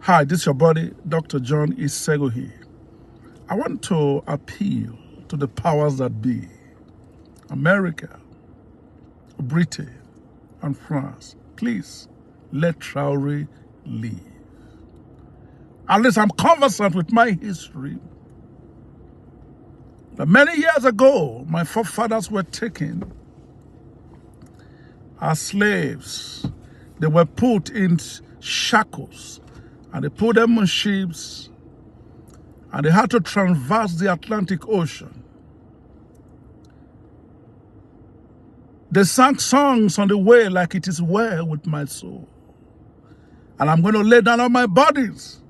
Hi, this is your buddy, Dr. John Enoigh. I want to appeal to the powers that be, America, Britain, and France. Please let Traore leave. At least I'm conversant with my history. But many years ago, my forefathers were taken as slaves. They were put in shackles, and they put them on ships, and they had to traverse the Atlantic Ocean. They sang songs on the way like it is well with my soul. And I'm going to lay down on my bodies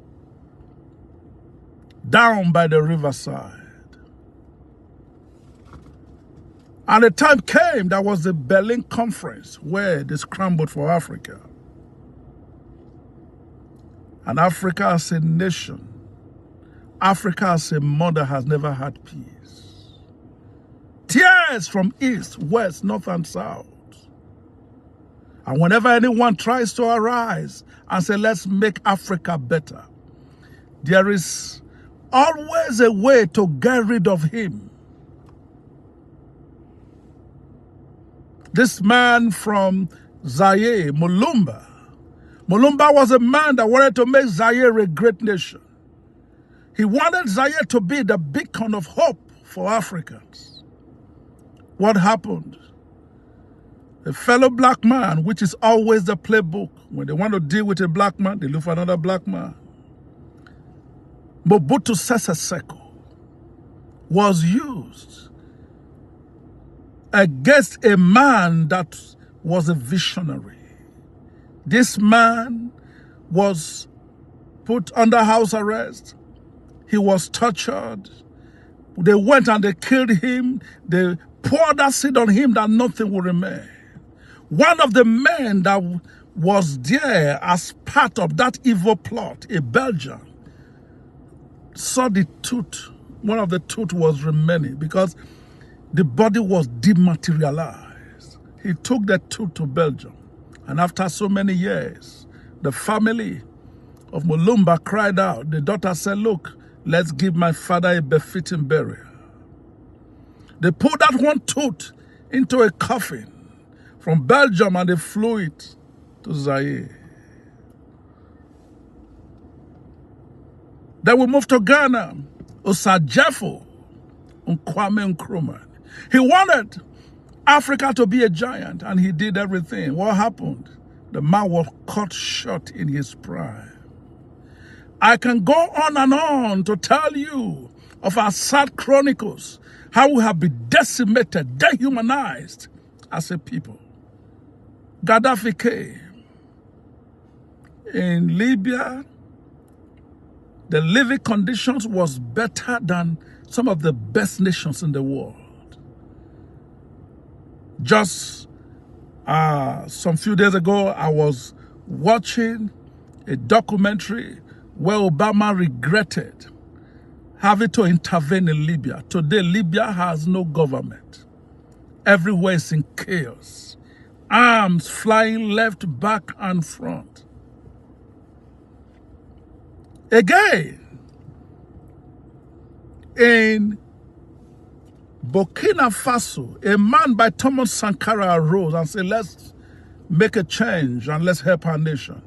down by the riverside. And the time came, that was the Berlin Conference where they scrambled for Africa. And Africa as a nation, Africa as a mother has never had peace. Tears from east, west, north, and south. And whenever anyone tries to arise and say, let's make Africa better, there is always a way to get rid of him. This man from Zaire, Mulumba was a man that wanted to make Zaire a great nation. He wanted Zaire to be the beacon of hope for Africans. What happened? A fellow black man, which is always the playbook. When they want to deal with a black man, they look for another black man. Mobutu Sese Seko was used against a man that was a visionary. This man was put under house arrest. He was tortured. They went and they killed him. They poured acid on him that nothing would remain. One of the men that was there as part of that evil plot, a Belgian, saw the tooth. One of the tooth was remaining because the body was dematerialized. He took the tooth to Belgium. And after so many years, the family of Mulumba cried out. The daughter said, look, let's give my father a befitting burial. They put that one tooth into a coffin from Belgium and they flew it to Zaire. Then we moved to Ghana. Osajefo Kwame Nkrumah. He wanted Africa to be a giant, and he did everything. What happened? The man was cut short in his prime. I can go on and on to tell you of our sad chronicles, how we have been decimated, dehumanized as a people. Gaddafi came. In Libya, the living conditions was better than some of the best nations in the world. Just some few days ago, I was watching a documentary where Obama regretted having to intervene in Libya. Today, Libya has no government. Everywhere is in chaos. Arms flying left, back, and front. Again, in Burkina Faso, a man by Thomas Sankara arose and said, let's make a change and let's help our nation.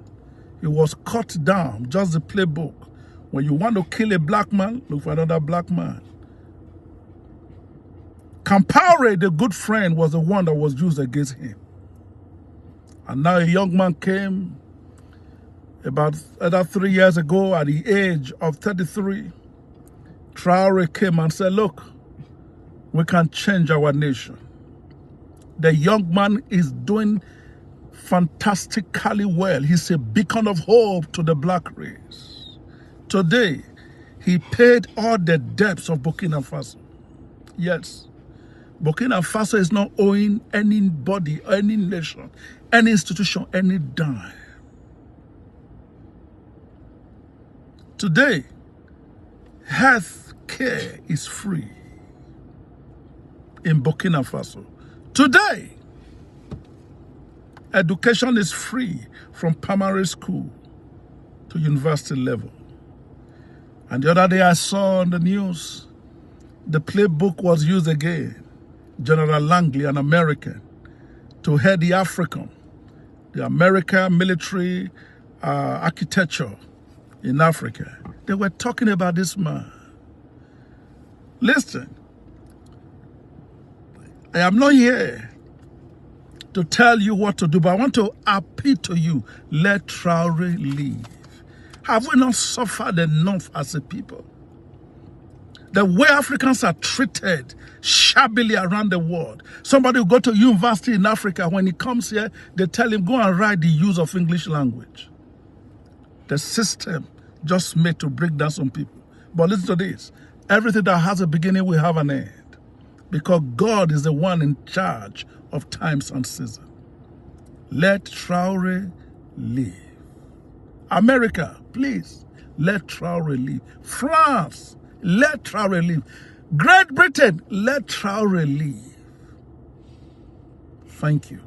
He was cut down, just the playbook. When you want to kill a black man, look for another black man. Traore, the good friend, was the one that was used against him. And now a young man came about 3 years ago at the age of 33. Traore came and said, look, we can change our nation. The young man is doing fantastically well. He's a beacon of hope to the black race. Today, he paid all the debts of Burkina Faso. Yes, Burkina Faso is not owing anybody, any nation, any institution, any dime. Today, health care is free in Burkina Faso. Today, education is free from primary school to university level. And the other day I saw on the news, the playbook was used again. General Langley, an American, to head the American military architecture in Africa. They were talking about this man. Listen, I am not here to tell you what to do, but I want to appeal to you. Let Traore leave. Have we not suffered enough as a people? The way Africans are treated shabbily around the world. Somebody will go to university in Africa. When he comes here, they tell him, go and write the use of English language. The system just made to break down some people. But listen to this. Everything that has a beginning will have an end. Because God is the one in charge of times and seasons. Let Traore leave. America, please, let Traore leave. France, let Traore leave. Great Britain, let Traore leave. Thank you.